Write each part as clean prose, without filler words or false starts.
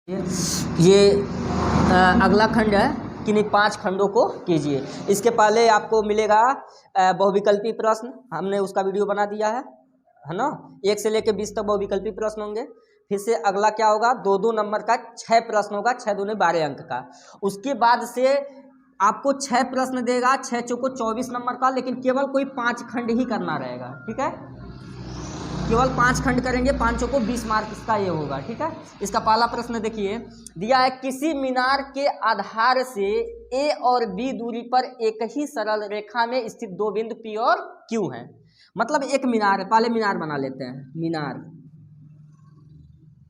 ये अगला खंड है कि नहीं 5 खंडों को कीजिए। इसके पहले आपको मिलेगा बहुविकल्पी प्रश्न, हमने उसका वीडियो बना दिया है ना। 1 से लेकर 20 तक बहुविकल्पी प्रश्न होंगे। फिर से अगला क्या होगा, 2-2 नंबर का 6 प्रश्न होगा, 6 दूने 12 अंक का। उसके बाद से आपको 6 प्रश्न देगा, 6 चौको 24 नंबर का, लेकिन केवल कोई 5 खंड ही करना रहेगा। ठीक है, केवल 5 खंड करेंगे, 5 को 20 मार्क इसका ये होगा। ठीक है, इसका पहला प्रश्न देखिए, दिया है किसी मीनार के आधार से ए और बी दूरी पर एक ही सरल रेखा में स्थित 2 बिंदु पी और क्यू हैं। मतलब एक मीनार है, पहले मीनार बना लेते हैं। मीनार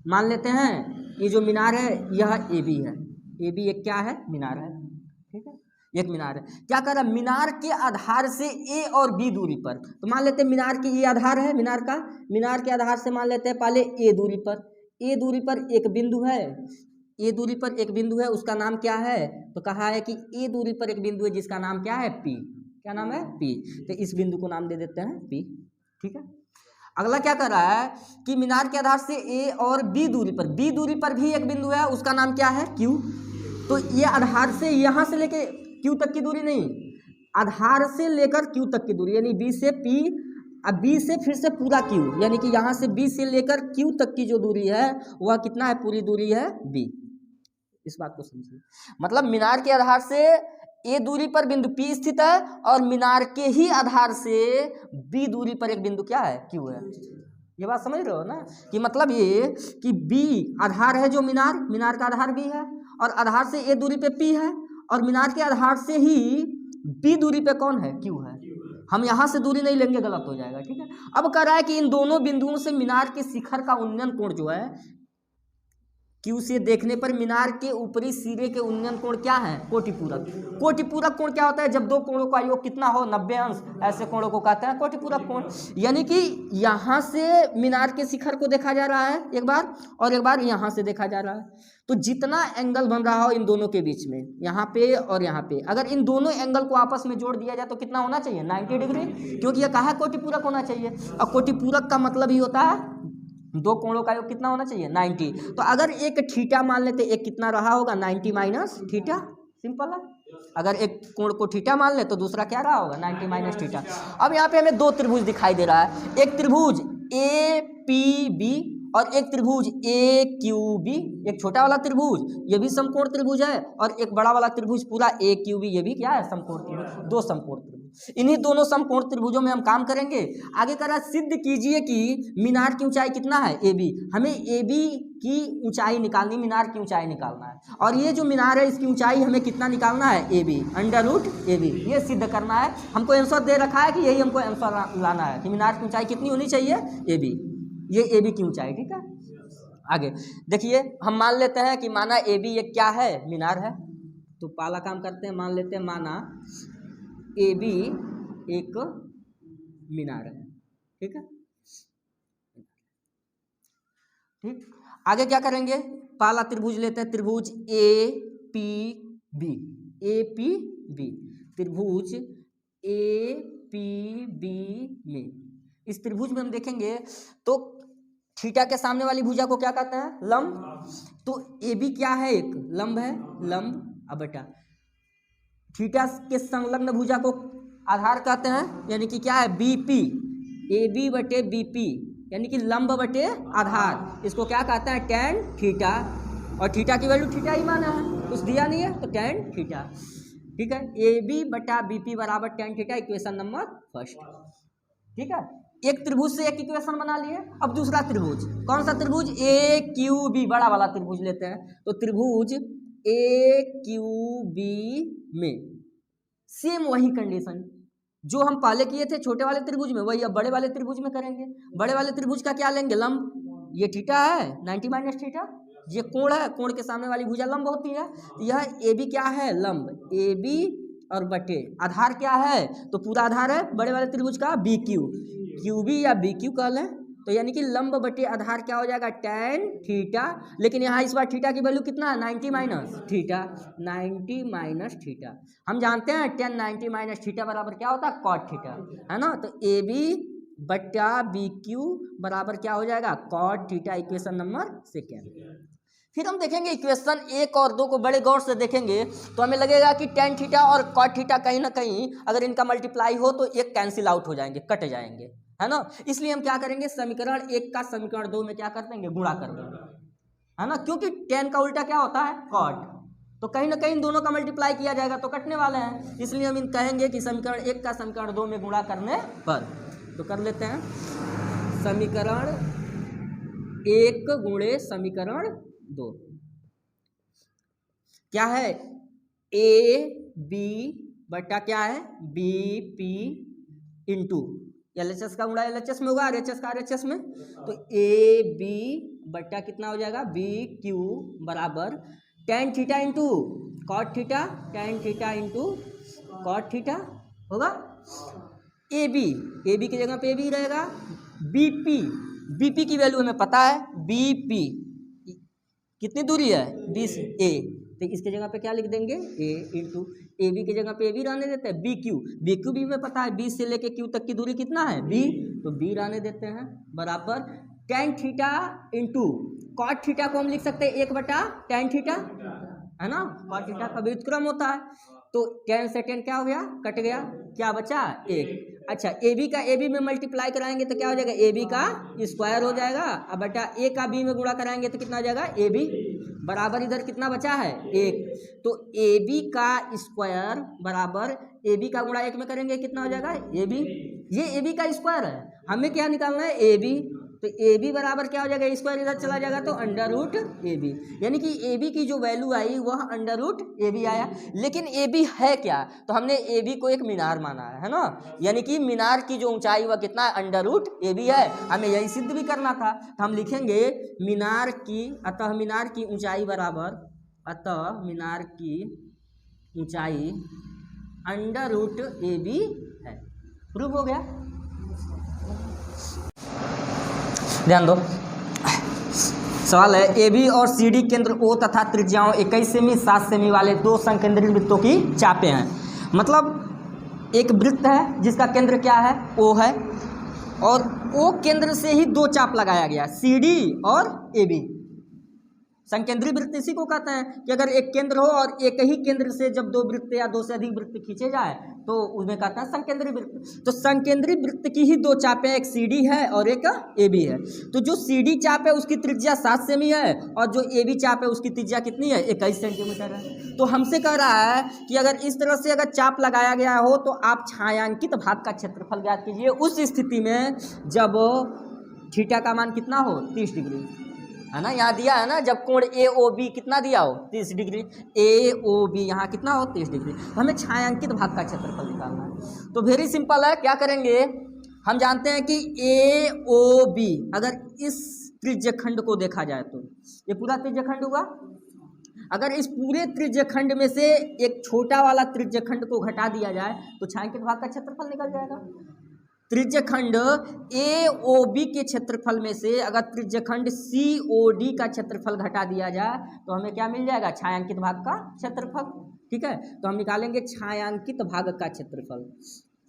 मान लेते हैं, ये जो मीनार है यह ए बी है। ए बी एक क्या है, मीनार है। ठीक है, एक मीनार है। क्या कर रहा है, मीनार के आधार से ए और बी दूरी पर, तो मान लेते हैं मीनार की ये आधार है, मीनार के आधार से मान लेते हैं पहले ए दूरी पर। ए दूरी पर एक बिंदु है, ए दूरी पर एक बिंदु है, उसका नाम क्या है, तो कहा है कि ए दूरी पर एक बिंदु है जिसका नाम क्या है, पी। क्या नाम है, पी। तो इस बिंदु को नाम दे देते हैं पी। ठीक है, अगला क्या कर रहा है कि मीनार के आधार से ए और बी दूरी पर भी एक बिंदु है, उसका नाम क्या है, क्यू। तो ये आधार से यहां से लेके क्यू तक की दूरी नहीं, आधार से लेकर क्यू तक की दूरी, यानी बी से पी, अब बी से फिर से पूरा क्यू, यानी कि यहां से बी से लेकर क्यू तक की जो दूरी है वह कितना है, पूरी दूरी है बी। इस बात को समझिए, मतलब मीनार के आधार से ए दूरी पर बिंदु पी स्थित है और मीनार के ही आधार से बी दूरी पर एक बिंदु क्या है, क्यू है। ये बात समझ रहे हो ना, कि मतलब ये कि बी आधार है, जो मीनार का आधार बी है, और आधार से ए दूरी पे पी है, और मीनार के आधार से ही बी दूरी पे कौन है, क्यू है। हम यहां से दूरी नहीं लेंगे, गलत हो जाएगा। ठीक है, अब कह रहा है कि इन दोनों बिंदुओं से मीनार के शिखर का उन्नयन कोण जो है, क्यू से देखने पर मीनार के ऊपरी सिरे के उन्नयन कोण क्या है, कोटिपूरक। कोटिपूरक कोण क्या होता है, जब दो कोणों का योग कितना हो, 90 अंश, ऐसे कोणों को कहते हैं कोटिपूरक कोण। यानी कि यहां से मीनार के शिखर को देखा जा रहा है एक बार, और एक बार यहां से देखा जा रहा है, तो जितना एंगल बन रहा हो इन दोनों के बीच में, यहाँ पे और यहाँ पे, अगर इन दोनों एंगल को आपस में जोड़ दिया जाए तो कितना होना चाहिए, 90 डिग्री, क्योंकि यह कहा है कोटिपूरक होना चाहिए। और कोटिपूरक का मतलब ही होता है दो कोणों का योग कितना होना चाहिए, 90। तो अगर एक थीटा मान लेते, एक कितना रहा होगा, 90 माइनस थीटा। सिंपल है, अगर एक कोण को थीटा मान ले तो दूसरा क्या रहा होगा, 90 माइनस थीटा। अब यहाँ पे हमें 2 त्रिभुज दिखाई दे रहा है, एक त्रिभुज ए पी बी और एक त्रिभुज ए क्यू बी। एक छोटा वाला त्रिभुज, ये भी समकोण त्रिभुज है, और एक बड़ा वाला त्रिभुज पूरा ए क्यू बी, ये भी क्या है, समकोण त्रिभुज। 2 समकोण त्रिभुज, इन्हीं दोनों समकोण त्रिभुजों में हम काम करेंगे। आगे कह रहा है सिद्ध कीजिए कि मीनार की ऊंचाई कितना है, ए बी। हमें ए बी की ऊंचाई निकालनी, मीनार की ऊंचाई निकालना है, और ये जो मीनार है इसकी ऊंचाई हमें कितना निकालना है, ए बी, √ ए बी, ये सिद्ध करना है। हमको आंसर दे रखा है कि यही हमको आंसर लाना है कि मीनार की ऊंचाई कितनी होनी चाहिए, ए बी, ये ए बी की ऊंचाई। ठीक है, आगे देखिए, हम मान लेते हैं कि माना ए बी एक क्या है, मीनार है। तो पहला काम करते हैं, मान लेते हैं माना ए बी एक मीनार है। ठीक है, ठीक, आगे क्या करेंगे, पहला त्रिभुज लेते हैं, त्रिभुज A P B. A P B, त्रिभुज ए पी बी में, इस त्रिभुज में हम देखेंगे तो थीटा के सामने वाली भुजा को क्या कहते हैं, लंब। तो ए बी क्या है, एक लंब है, लंब। अब बेटा थीटा के संलग्न भुजा को आधार कहते हैं, यानी कि क्या है, बीपी। ए बी बटे बीपी, यानी कि लंब बटे आधार, इसको क्या कहते हैं, टैन थीटा। और थीटा की वैल्यू थीटा ही माना है, कुछ दिया नहीं है, तो टैन थीटा। ठीक है, ए बी बटा बीपी बराबर टैन थीटा, इक्वेशन नंबर 1। ठीक है, एक त्रिभुज से एक इक्वेशन बना लिए। अब दूसरा त्रिभुज, कौन सा त्रिभुज, ए क्यू बी, बड़ा वाला त्रिभुज लेते हैं। तो त्रिभुज ए क्यू बी में सेम वही कंडीशन जो हम पहले किए थे छोटे वाले त्रिभुज में, वही अब बड़े वाले त्रिभुज में करेंगे। बड़े वाले त्रिभुज का क्या लेंगे, लंब। ये थीटा है, 90 माइनस थीटा, ये कोण है, कोण के सामने वाली भुजा लंब होती है। यह ए बी क्या है, लंब, ए बी और बटे आधार क्या है, तो पूरा आधार है बड़े वाले त्रिभुज का, बी क्यू, क्यू बी या बी क्यू कह लें। तो यानी कि लंब बटे आधार क्या हो जाएगा, टैन थीटा। लेकिन यहाँ इस बार थीटा की वैल्यू कितना है, 90 माइनस थीटा, 90 माइनस थीटा। हम जानते हैं टैन 90 माइनस थीटा बराबर क्या होता है, कॉट थीटा, है ना। तो ए बी बटा बी क्यू बराबर क्या हो जाएगा, कॉट थीटा, इक्वेशन नंबर 2। फिर हम देखेंगे इक्वेशन 1 और 2 को बड़े गौर से देखेंगे तो हमें लगेगा कि tan थीटा और cot थीटा कहीं ना कहीं अगर इनका मल्टीप्लाई हो तो एक कैंसिल आउट हो जाएंगे, कट जाएंगे, है ना। इसलिए हम क्या करेंगे, समीकरण 1 का समीकरण 2 में क्या कर देंगे, गुणा कर देंगे, है ना, क्योंकि tan का उल्टा क्या होता है, cot, तो कहीं ना कहीं दोनों का मल्टीप्लाई किया जाएगा तो कटने वाले हैं, इसलिए हम इन कहेंगे कि समीकरण 1 का समीकरण 2 में गुणा करने पर। तो कर लेते हैं, समीकरण 1 गुणे समीकरण 2 क्या है, ए बी बटा क्या है, बी पी इंटू LHS का गुणा LHS में होगा, RHS का RHS में, तो ए बी बटा कितना हो जाएगा, बी क्यू बराबर tan theta into cot theta, tan theta into cot theta होगा। ए बी की जगह पे ए बी रहेगा, बी पी की वैल्यू हमें पता है, बी पी कितनी दूरी है, 20 ए, तो इसके जगह पे क्या लिख देंगे, ए इंटू ए बी की जगह पे ए बी रहने देते हैं, बी क्यू भी हमें पता है 20 से लेके क्यू तक की दूरी कितना है, बी, तो बी रहने देते हैं बराबर tan theta into cot theta को हम लिख सकते हैं 1 बटा tan थीटा, है ना, कॉट थीटा का व्युत्क्रम होता है, तो tan से tan क्या हो गया, कट गया, क्या बचा 1। अच्छा, ए बी का ए बी में मल्टीप्लाई कराएंगे तो क्या हो जाएगा, ए बी का स्क्वायर हो जाएगा, अब बटा ए का बी में गुणा कराएंगे तो कितना हो जाएगा, ए बी बराबर इधर कितना बचा है, 1, तो ए बी का स्क्वायर बराबर ए बी का गुणा 1 में करेंगे कितना हो जाएगा, ए बी, ये ए बी का स्क्वायर है, हमें क्या निकालना है, ए बी, तो ए बी बराबर क्या हो जाएगा, स्क्वायर इधर चला जाएगा तो अंडर रूट ए बी, यानी कि ए बी की जो वैल्यू आई वह अंडर रूट ए बी आया। लेकिन ए बी है क्या, तो हमने ए बी को एक मीनार माना है ना, यानी कि मीनार की जो ऊंचाई वह कितना है, अंडर रूट ए बी है, हमें यही सिद्ध भी करना था, तो हम लिखेंगे मीनार की, अतः मीनार की ऊंचाई बराबर, अतः मीनार की ऊंचाई अंडर रूट ए बी है। प्रूव हो गया, ध्यान दो, सवाल है, ए बी और सी डी केंद्र ओ तथा त्रिज्याओं 21 सेमी 7 सेमी वाले दो संकेंद्रित वृत्तों की चापें हैं। मतलब एक वृत्त है जिसका केंद्र क्या है, ओ है, और ओ केंद्र से ही दो चाप लगाया गया, सी डी और ए बी। संकेंद्रीय वृत्त इसी को कहते हैं कि अगर एक केंद्र हो और एक ही केंद्र से जब दो वृत्त या दो से अधिक वृत्त खींचे जाए तो उसमें कहते हैं संकेंद्रीय वृत्त। तो संकेंद्रीय वृत्त की ही दो चापें, एक सी डी है और एक ए बी है। तो जो सी डी चाप है उसकी त्रिज्या 7 सेमी है और जो ए बी चाप है उसकी त्रिज्या कितनी है, 21 सेंटीमीटर है। तो हमसे कह रहा है कि अगर इस तरह से अगर चाप लगाया गया हो तो आप छायांकित भाग का क्षेत्रफल ज्ञात कीजिए उस स्थिति में जब थीटा का मान कितना हो, 30 डिग्री, है ना, यहाँ दिया है ना, जब कोण ए ओ बी कितना दिया हो, 30 डिग्री, ए ओ बी यहाँ कितना हो, 30 डिग्री, तो हमें छायांकित भाग का क्षेत्रफल निकालना है। तो वेरी सिंपल है, क्या करेंगे, हम जानते हैं कि ए ओ बी अगर इस त्रिज्यखंड को देखा जाए तो ये पूरा त्रिज्यखंड हुआ, अगर इस पूरे त्रिज्यखंड में से एक छोटा वाला त्रिज्यखंड को घटा दिया जाए तो छायांकित भाग का क्षेत्रफल निकल जाएगा। त्रिज्यखंड ए ओ बी के क्षेत्रफल में से अगर त्रिज्यखंड सी ओ डी का क्षेत्रफल घटा दिया जाए तो हमें क्या मिल जाएगा, छायांकित भाग का क्षेत्रफल। ठीक है, तो हम निकालेंगे छायांकित भाग का क्षेत्रफल,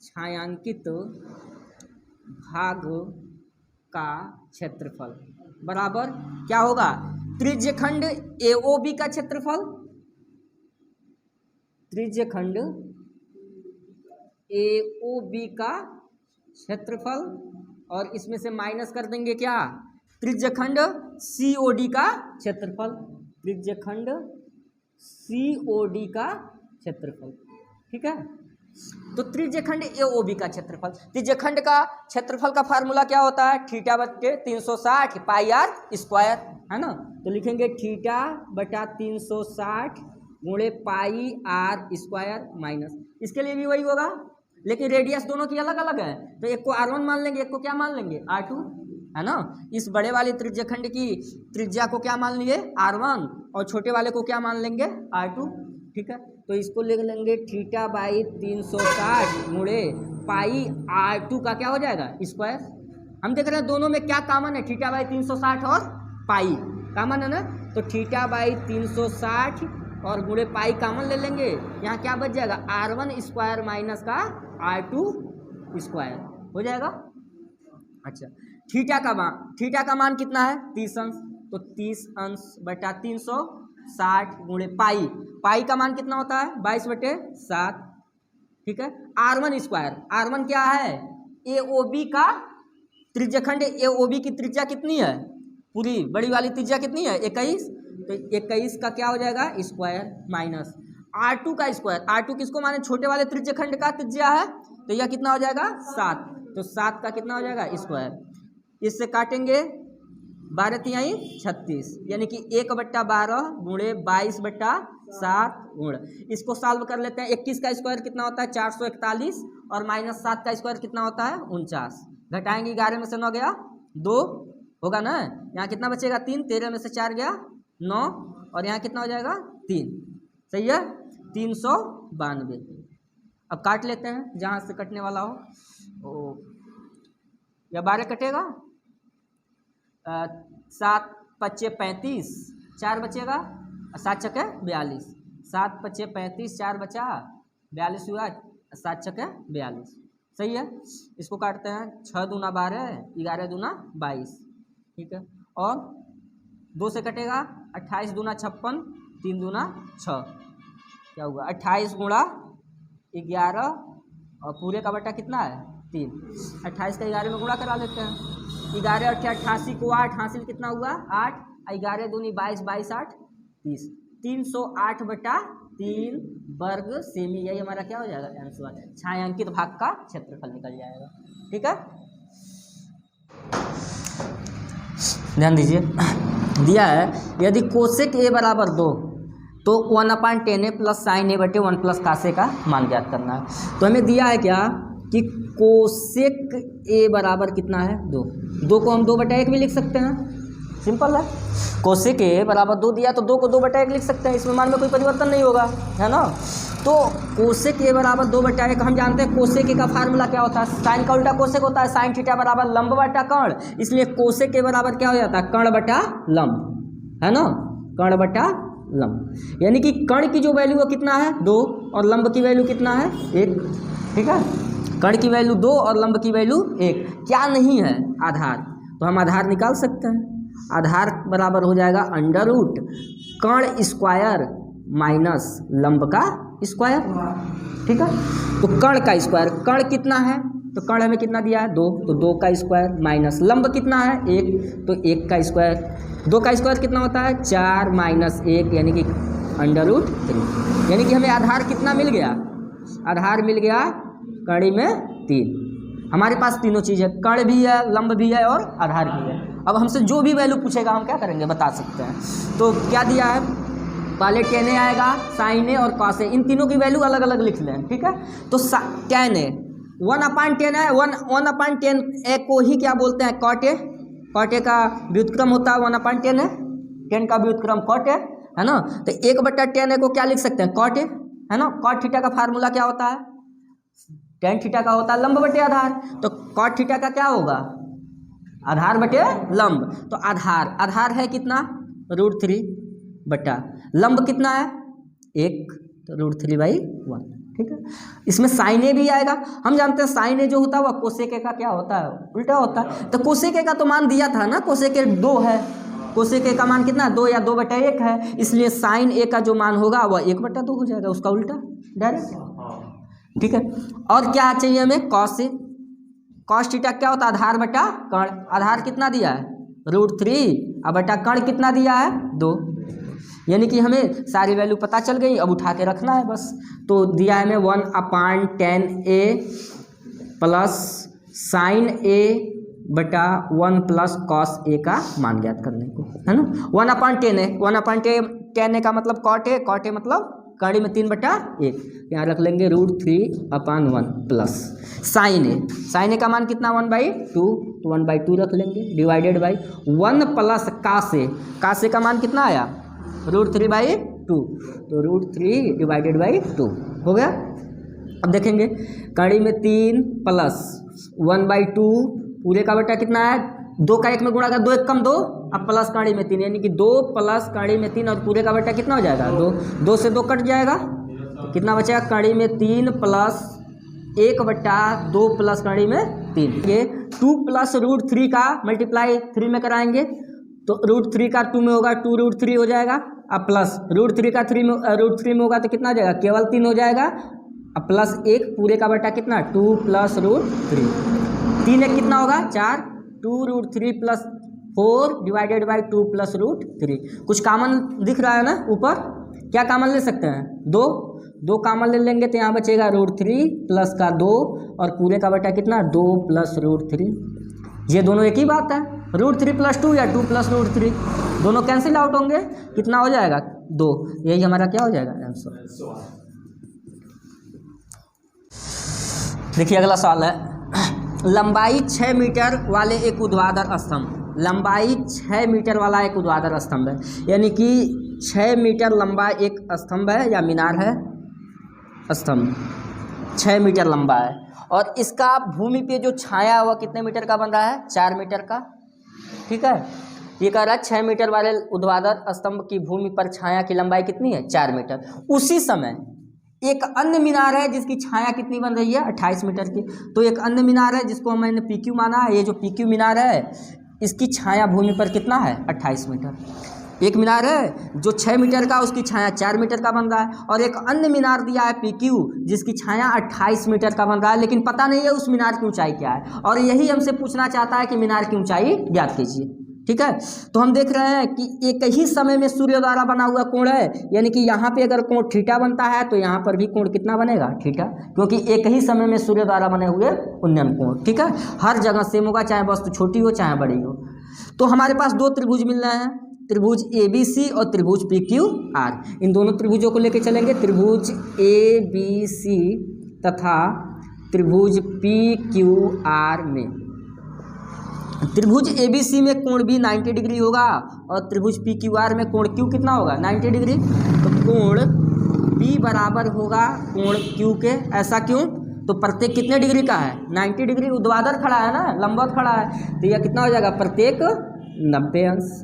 छायांकित भाग का क्षेत्रफल बराबर क्या होगा, त्रिज्यखंड ए ओ बी का क्षेत्रफल, त्रिज्यखंड ए ओ बी का क्षेत्रफल, और इसमें से माइनस कर देंगे क्या, त्रिज्यखंड सी ओ डी का क्षेत्रफल, त्रिज्यखंड सी ओ डी का क्षेत्रफल। ठीक है, तो त्रिज्यखंड ए ओ बी का क्षेत्रफल, त्रिज्यखंड का क्षेत्रफल का फार्मूला क्या होता है, थीटा बटे 360 पाई आर स्क्वायर, है ना। तो लिखेंगे थीटा बटा 360 गुणे पाई आर स्क्वायर माइनस, इसके लिए भी वही होगा लेकिन रेडियस दोनों की अलग अलग है, तो एक को R1 मान लेंगे, एक को क्या मान लेंगे, R2, है ना। इस बड़े वाले त्रिज्यखंड की त्रिज्या को क्या मान लिए, R1, और छोटे वाले को क्या मान लेंगे, R2। ठीक है, तो इसको लिख लेंगे थीटा बाई 360 गुणे पाई R2 का क्या हो जाएगा, स्क्वायर। हम देख रहे हैं दोनों में क्या कॉमन है, थीटा बाई 360 और पाई कॉमन है ना, तो थीटा बाई 360 और गुणे पाई कॉमन ले लेंगे, यहाँ क्या बच जाएगा, R1 स्क्वायर माइनस का R2 स्क्वायर हो जाएगा। अच्छा, थीटा का मान कितना है, 30 अंश, तो 30 अंश बटा 360 गुणे पाई। पाई का मान कितना होता है 22/7। ठीक है। R1 स्क्वायर, R1 क्या है AOB का त्रिज्यखंड। AOB की त्रिज्या कितनी है, पूरी बड़ी वाली त्रिज्या कितनी है 21, तो 21 का क्या हो जाएगा स्क्वायर माइनस R2 का स्क्वायर। R2 किसको माने छोटे वाले त्रिज्यखंड का त्रिज्या है, तो यह कितना हो जाएगा 7, तो 7 का कितना हो जाएगा स्क्वायर। इससे काटेंगे 12 तिहाई 36, यानी कि 1/12 गुणे 22/7 गुण। इसको सॉल्व कर लेते हैं। 21 का स्क्वायर कितना होता है 441 और माइनस 7 का स्क्वायर कितना होता है 49। घटाएंगे 11 में से 9 गया 2 होगा ना, यहाँ कितना बचेगा 3, 13 में से 4 गया 9 और यहाँ कितना हो जाएगा 3। सही है 392। अब काट लेते हैं जहाँ से कटने वाला हो। या 12 कटेगा 7 पच्चे 35, 4 बचेगा 7 छके 42, 7 पच्चे 35, 4 बचा 42 हुआ, 7 छके 42। सही है। इसको काटते हैं 6 दूना 12, 11 दूना 22। ठीक है। और 2 से कटेगा 28 दूना 56, 3 दूना 6, क्या हुआ 28 गुणा 11 और पूरे का बटा कितना है 3। 28 का 11 में गुणा करा लेते हैं। 11 8 88 को 8 हासिल कितना हुआ 8, 11 दूनी 22, 22 8 30, 308/3 वर्ग सेमी। यही हमारा क्या हो जाएगा आंसर, छायांकित भाग का क्षेत्रफल निकल जाएगा। ठीक है, ध्यान दीजिए। दिया है यदि कोसेक A बराबर 2 तो 1/10A प्लस साइन A बटे 1 प्लस कासे का मान ज्ञात करना है। तो हमें दिया है क्या कि कोसेक A बराबर कितना है 2 को हम 2/1 भी लिख सकते हैं, सिंपल है। कोसेक A बराबर 2 दिया तो 2 को 2/1 लिख सकते हैं, इसमें मान में कोई परिवर्तन नहीं होगा, है ना। तो कोसेक A बराबर 2/1 हम जानते हैं। कोसेक A का फार्मूला क्या होता है, साइन का उल्टा कोसेक होता है, साइन थीटा बराबर लंब बटा कर्ण, इसलिए कोसेक A बराबर क्या हो जाता है कर्ण बटा लंब, है ना, कर्ण बटा लंब। यानी कि कर्ण की जो वैल्यू है कितना है 2 और लंब की वैल्यू कितना है 1। ठीक है, कर्ण की वैल्यू 2 और लंब की वैल्यू 1। क्या नहीं है आधार, तो हम आधार निकाल सकते हैं। आधार बराबर हो जाएगा अंडर रूट कर्ण स्क्वायर माइनस लंब का स्क्वायर। ठीक है, तो कर्ण का स्क्वायर, कर्ण कितना है तो कर्ण हमें कितना दिया है 2, तो 2 का स्क्वायर माइनस लंब कितना है 1, तो 1 का स्क्वायर। 2 का स्क्वायर कितना होता है 4 माइनस 1 यानी कि अंडर रूट 3। यानी कि हमें आधार कितना मिल गया, आधार मिल गया कड़ी में 3। हमारे पास तीनों चीज़ है, कर्ण भी है, लंब भी है और आधार भी है। अब हमसे जो भी वैल्यू पूछेगा हम क्या करेंगे बता सकते हैं। तो क्या दिया है, पहले tan A आएगा, sin A और cos A, इन तीनों की वैल्यू अलग अलग लिख लें। ठीक है, तो tan A 1/10 है, 1/10A को ही क्या बोलते हैं cot A। cot A का व्युत्क्रम होता है 1/10 है, 10 का व्युत्क्रम cot A है ना। तो 1/10A को क्या लिख सकते हैं cot A, है ना। cot थीटा का फार्मूला क्या होता है, tan थीटा का होता है लंब बटे आधार, तो cot थीटा का क्या होगा आधार बटे लंब। तो आधार, आधार है कितना √3 बटा लंब कितना है 1, तो √3/1। ठीक है, इसमें साइन ए भी आएगा। हम जानते हैं साइन ए जो होता है वह कोसेक ए का क्या होता है उल्टा होता है। तो कोसेक ए का तो मान दिया था ना, कोसेक ए 2 है, कोसेक ए का मान कितना 2 या 2/1 है, इसलिए साइन ए का जो मान होगा वह 1/2 हो जाएगा, उसका उल्टा डायरेक्ट। ठीक है, और क्या चाहिए हमें कॉस ए। कॉस थीटा क्या होता है आधार बटा कर्ण, आधार कितना दिया है √3 और बटा कर्ण कितना दिया है 2। यानी कि हमें सारी वैल्यू पता चल गई, अब उठा के रखना है बस। तो दिया है हमें 1/10A प्लस साइन A बटा 1 प्लस कॉस A का मान ज्ञात करने को, है ना। 1/10 है, 1/10 का मतलब कॉट A, कॉट A मतलब कड़ी में 3/1, यहाँ रख लेंगे √3/1 plus sine A। Sine A का मान कितना 1/2, तो 1/2 रख लेंगे divided by 1 plus cos A। Cos A का मान कितना आया √3/2, तो √3/2 हो गया। अब देखेंगे कड़ी में 3 प्लस 1/2 पूरे का बटा कितना है 2 का 1 में गुणा कर 2 1 कम 2, अब प्लस कड़ी में 3 यानी कि 2 प्लस कड़ी में 3 और पूरे का बटा कितना हो जाएगा 2, 2 से 2 कट जाएगा तो कितना बचेगा कड़ी में 3 प्लस 1/2 प्लस कड़ी में 3। ये 2 प्लस √3 का मल्टीप्लाई 3 में कराएंगे तो √3 का 2 में होगा 2√3 हो जाएगा, अब प्लस √3 का √3 में होगा तो कितना आ जाएगा, केवल 3 हो जाएगा, अब प्लस 1 पूरे का बटा कितना 2 + √3, 3 1 कितना होगा 4, 2√3 + 4 / 2 + √3। कुछ कॉमन दिख रहा है ना ऊपर, क्या कॉमन ले सकते हैं, 2 कॉमन ले लेंगे तो यहाँ बचेगा √3 प्लस का 2 और पूरे का बटा कितना 2 + √3। ये दोनों एक ही बात है, √3 + 2 या 2 + √3 दोनों कैंसिल आउट होंगे, कितना हो जाएगा 2, यही हमारा क्या हो जाएगा आंसर। देखिए अगला सवाल है, लंबाई 6 मीटर वाले एक ऊर्ध्वाधर स्तंभ, लंबाई 6 मीटर वाला एक ऊर्ध्वाधर स्तंभ है, यानी कि 6 मीटर लंबा एक स्तंभ है या मीनार है, स्तंभ 6 मीटर लंबा है और इसका भूमि पे जो छाया हुआ कितने मीटर का बन रहा है, 4 मीटर का। ठीक है, ये कह रहा है 6 मीटर वाले ऊर्ध्वाधर स्तंभ की भूमि पर छाया की लंबाई कितनी है, 4 मीटर। उसी समय एक अन्य मीनार है जिसकी छाया कितनी बन रही है, 28 मीटर की। तो एक अन्य मीनार है जिसको मैंने PQ माना है, ये जो PQ मीनार है इसकी छाया भूमि पर कितना है, 28 मीटर। एक मीनार है जो 6 मीटर का, उसकी छाया 4 मीटर का बन रहा है, और एक अन्य मीनार दिया है PQ जिसकी छाया 28 मीटर का बन रहा है, लेकिन पता नहीं है उस मीनार की ऊंचाई क्या है, और यही हमसे पूछना चाहता है कि मीनार की ऊंचाई ज्ञात कीजिए। ठीक है, तो हम देख रहे हैं कि एक ही समय में सूर्य द्वारा बना हुआ कोण है, यानी कि यहाँ पे अगर कोण थीटा बनता है तो यहाँ पर भी कोण कितना बनेगा, थीटा, क्योंकि एक ही समय में सूर्य द्वारा बने हुए उन्नयन कोण। ठीक है, हर जगह सेम होगा, चाहे वस्तु छोटी हो चाहे बड़ी हो। तो हमारे पास 2 त्रिभुज मिल रहे हैं, त्रिभुज ABC और त्रिभुज PQR। इन दोनों त्रिभुजों को लेके चलेंगे, त्रिभुज ABC तथा त्रिभुज PQR में। त्रिभुज ABC में कोण B 90 डिग्री होगा और त्रिभुज PQR में कोण Q कितना होगा, 90 डिग्री। तो कोण B बराबर होगा कोण Q के, ऐसा क्यों, तो प्रत्येक कितने डिग्री का है, 90 डिग्री, ऊर्ध्वाधर खड़ा है ना, लंबवत खड़ा है, तो यह कितना हो जाएगा, प्रत्येक 90 अंश।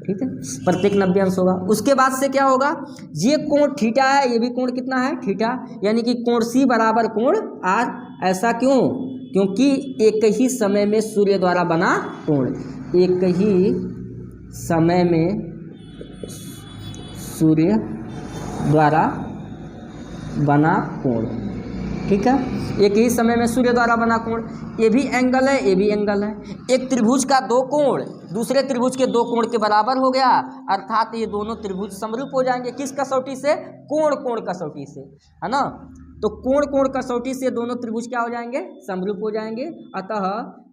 ठीक है, प्रत्येक 90 अंश होगा। उसके बाद से क्या होगा, ये कोण थीटा है, ये भी कोण कितना है, थीटा, यानी कि कोण C बराबर कोण R। ऐसा क्यों, क्योंकि एक ही समय में सूर्य द्वारा बना कोण, एक ही समय में सूर्य द्वारा बना कोण। ठीक है, एक ही समय में सूर्य द्वारा बना कोण, ये भी एंगल है, ये भी एंगल है। एक त्रिभुज का 2 कोण दूसरे त्रिभुज के 2 कोण के बराबर हो गया, अर्थात ये दोनों त्रिभुज समरूप हो जाएंगे। किस कसौटी से, कोण कसौटी से, है ना। तो कोण कसौटी से दोनों त्रिभुज क्या हो जाएंगे, समरूप हो जाएंगे। अतः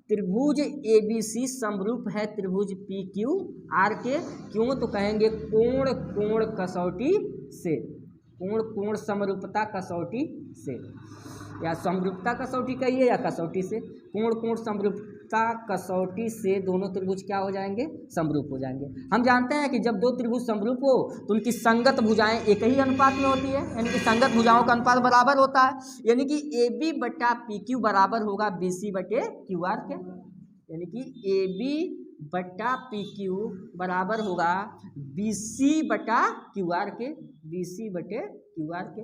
त्रिभुज ABC समरूप है त्रिभुज PQR के। क्यों, तो कहेंगे कोण कसौटी से, कोण समरूपता कसौटी से, या समरूपता कसौटी कहिए या कसौटी से, कोण समरूपता कसौटी से दोनों त्रिभुज क्या हो जाएंगे, समरूप हो जाएंगे। हम जानते हैं कि जब 2 त्रिभुज समरूप हो तो उनकी संगत भुजाएं एक ही अनुपात में होती है, यानी कि संगत भुजाओं का अनुपात बराबर होता है, यानी कि AB बटा PQ बराबर होगा BC बटे QR के, यानी कि AB बटा PQ बराबर होगा BC बटा QR के, BC बटे QR के।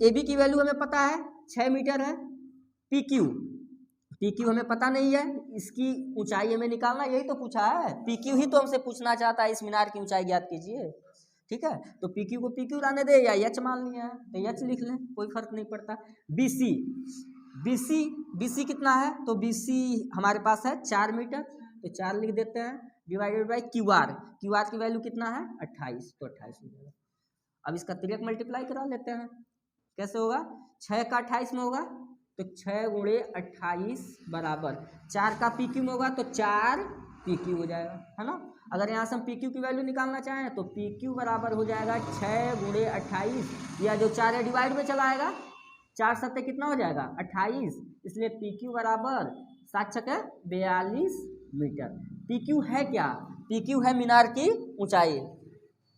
AB की वैल्यू हमें पता है 6 मीटर है, PQ हमें पता नहीं है, इसकी ऊंचाई हमें निकालना, यही तो पूछा है, PQ ही तो हमसे पूछना चाहता है, इस मीनार की ऊंचाई ज्ञात कीजिए। ठीक है, तो PQ को PQ रहने दे या H मान लिया है तो H लिख लें, कोई फर्क नहीं पड़ता। BC कितना है, तो BC हमारे पास है 4 मीटर, तो 4 लिख देते हैं, डिवाइडेड बाई QR की वैल्यू कितना है 28, तो 28 हो जाएगा। अब इसका 3 मल्टीप्लाई करा लेते हैं, कैसे होगा, 6 का 28 में होगा तो 6 गुणे 28 बराबर 4 का PQ में होगा तो 4 PQ हो जाएगा, है ना। अगर यहाँ से हम PQ की वैल्यू निकालना चाहें तो PQ बराबर हो जाएगा 6 गुणे 28, या जो 4 है डिवाइड में चला आएगा, 4 सत्ते कितना हो जाएगा 28, इसलिए PQ बराबर 7 छक्के 42 मीटर। PQ है क्या, PQ है मीनार की ऊंचाई।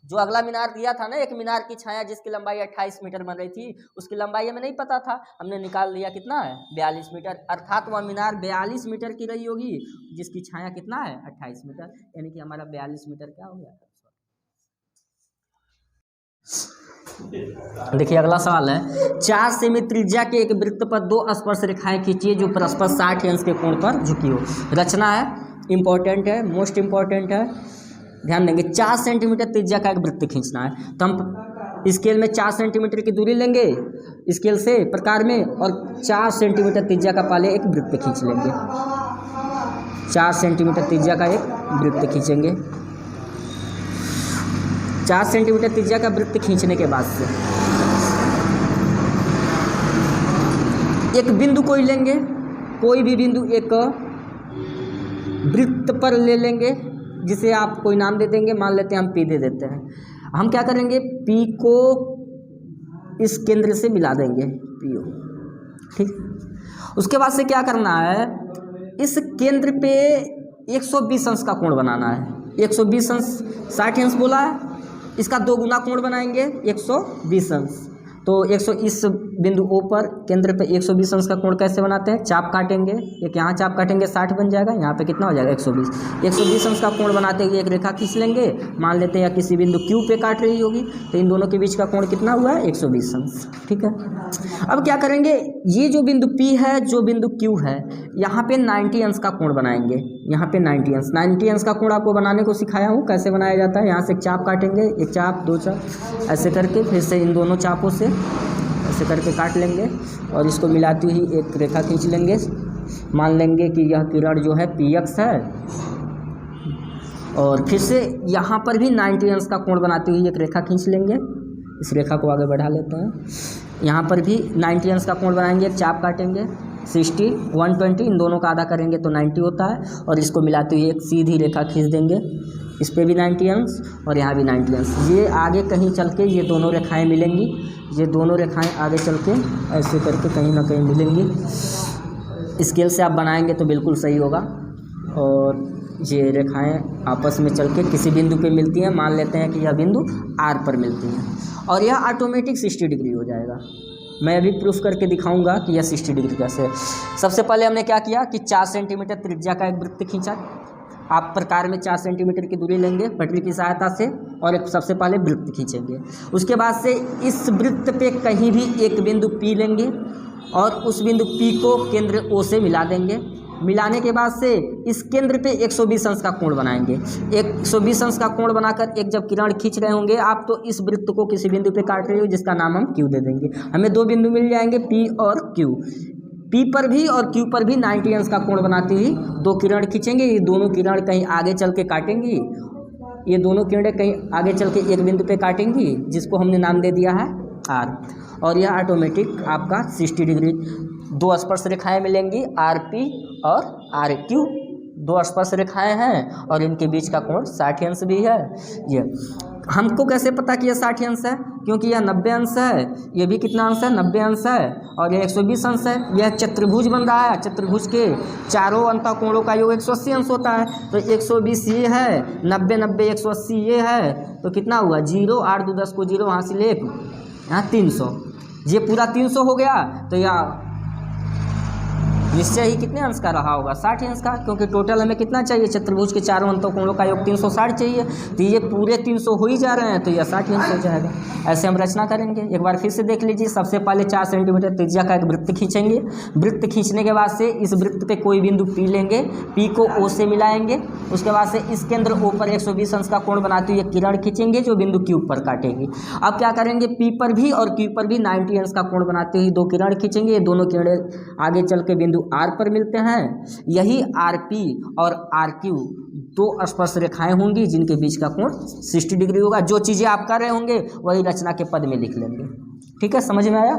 जो अगला मीनार दिया था ना, एक मीनार की छाया जिसकी लंबाई 28 मीटर बन रही थी, उसकी लंबाई हमें नहीं पता था, हमने निकाल लिया कितना है 42 मीटर, अर्थात वह मीनार 42 मीटर की रही होगी जिसकी छाया कितना है 28 मीटर, यानी कि हमारा 42 मीटर क्या हो गया। देखिए अगला सवाल है, 4 सेमी त्रिज्या के एक वृत्त पर 2 स्पर्श रेखाएं खींचिए जो परस्पर 60 अंश के कोण पर झुकी हो। रचना है, इम्पॉर्टेंट है, मोस्ट इम्पॉर्टेंट है, ध्यान देंगे। 4 सेंटीमीटर त्रिज्या का एक वृत्त खींचना है, तो हम स्केल में 4 सेंटीमीटर की दूरी लेंगे स्केल से प्रकार में, और 4 सेंटीमीटर त्रिज्या का पहले एक वृत्त खींच लेंगे। 4 सेंटीमीटर त्रिज्या का एक वृत्त खींचेंगे। 4 सेंटीमीटर त्रिज्या का वृत्त खींचने के बाद से एक बिंदु कोई लेंगे, कोई भी बिंदु एक वृत्त पर ले लेंगे, जिसे आप कोई नाम दे देंगे, मान लेते हैं हम P दे देते हैं। हम क्या करेंगे, P को इस केंद्र से मिला देंगे, PO, ठीक। उसके बाद से क्या करना है, इस केंद्र पे 120 अंश का कोण बनाना है। 120 अंश 60 अंश बोला है, इसका 2 गुना कोण बनाएंगे 120 अंश। तो 100 इस बिंदु O पर केंद्र पे 120 अंश का कोण कैसे बनाते हैं, चाप काटेंगे, एक यहाँ चाप काटेंगे 60 बन जाएगा, यहाँ पे कितना हो जाएगा 120। 120 अंश का कोण बनाते हुए एक रेखा खींच लेंगे, मान लेते हैं या किसी बिंदु Q पे काट रही होगी, तो इन दोनों के बीच का कोण कितना हुआ है 120 अंश, ठीक है। अब क्या करेंगे, ये जो बिंदु P है, जो बिंदु Q है, यहाँ पे 90 अंश का कोण बनाएंगे। यहाँ पे 90 अंश का कोण आपको बनाने को सिखाया हूँ, कैसे बनाया जाता है। यहाँ से एक चाप काटेंगे, एक चाप, 2 चाप, ऐसे करके फिर से इन दोनों चापों से ऐसे करके काट लेंगे और इसको मिलाती हुई एक रेखा खींच लेंगे। मान लेंगे कि यह किरण जो है PX है, और फिर से यहाँ पर भी 90 अंश का कोण बनाती हुई एक रेखा खींच लेंगे। इस रेखा को आगे बढ़ा लेते हैं। यहाँ पर भी 90 अंश का कोण बनाएंगे, एक चाप काटेंगे, 60, 120, इन दोनों का आधा करेंगे तो 90 होता है, और इसको मिलाते हुए एक सीधी रेखा खींच देंगे। इस पे भी 90 अंश और यहाँ भी 90 अंश। ये आगे कहीं चल के ये दोनों रेखाएं मिलेंगी, ये दोनों रेखाएं आगे चल के ऐसे करके कहीं ना कहीं मिलेंगी। स्केल से आप बनाएंगे तो बिल्कुल सही होगा। और ये रेखाएं आपस में चल के किसी बिंदु पे मिलती हैं, मान लेते हैं कि यह बिंदु R पर मिलती हैं, और यह ऑटोमेटिक 60 डिग्री हो जाएगा। मैं अभी प्रूफ करके दिखाऊंगा कि यह 60 डिग्री कैसे है। सबसे पहले हमने क्या किया कि 4 सेंटीमीटर त्रिज्या का एक वृत्त खींचा। आप प्रकार में 4 सेंटीमीटर की दूरी लेंगे पटरी की सहायता से, और एक सबसे पहले वृत्त खींचेंगे। उसके बाद से इस वृत्त पे कहीं भी एक बिंदु P लेंगे, और उस बिंदु P को केंद्र O से मिला देंगे। मिलाने के बाद से इस केंद्र पे 120 अंश का कोण बनाएंगे। 120 अंश का कोण बनाकर एक जब किरण खींच रहे होंगे आप, तो इस वृत्त को किसी बिंदु पे काट रही हो, जिसका नाम हम Q दे देंगे। हमें 2 बिंदु मिल जाएंगे, P और Q। P पर भी और Q पर भी 90 अंश का कोण बनाती हुई 2 किरण खींचेंगे। ये दोनों किरण कहीं आगे चल के काटेंगी, ये दोनों किरणें कहीं आगे चल के एक बिंदु पे काटेंगी, जिसको हमने नाम दे दिया है R, और यह ऑटोमेटिक आपका 60 डिग्री। 2 स्पर्श रेखाएं मिलेंगी, RP और RQ। 2 स्पर्श रेखाएं हैं और इनके बीच का कोण 60 अंश भी है। ये हमको कैसे पता कि यह 60 अंश है, क्योंकि यह 90 अंश है, ये भी कितना अंश है 90 अंश है, और यह 120 अंश है। यह चतुर्भुज बन रहा है, चतुर्भुज के चारों अंतःकोणों का योग 180 अंश होता है। तो 120 ये है, 90 90 180 ये है, तो कितना हुआ 0, 8 2 10 को 0 हासिल 1, यहाँ 300। ये पूरा 300 हो गया, तो यह निश्चय ही कितने अंश का रहा होगा 60 अंश का, क्योंकि टोटल हमें कितना चाहिए, चतुर्भुज के चारों अंतःकोणों का योग 360 चाहिए, तो ये पूरे 300 हो ही जा रहे हैं, तो यह 60 अंश हो जाएगा। ऐसे हम रचना करेंगे। एक बार फिर से देख लीजिए। सबसे पहले 4 सेंटीमीटर त्रिज्या का एक वृत्त खींचेंगे। वृत्त खींचने के बाद से इस वृत्त पे कोई बिंदु P लेंगे, P को O से मिलाएंगे। उसके बाद से इस केंद्र O पर 120 अंश का कोण बनाते हुए किरण खींचेंगे, जो बिंदु Q पर काटेगी। अब क्या करेंगे, P पर भी और Q पर भी 90 अंश का कोण बनाते हुए 2 किरण खींचेंगे। ये दोनों किरणें आगे चल के बिंदु R पर मिलते हैं। यही RP और RQ 2 स्पर्श रेखाएं होंगी, जिनके बीच का कोण 60 डिग्री होगा। जो चीज़ें आप कर रहे होंगे वही रचना के पद में लिख लेंगे। ठीक है, समझ में आया।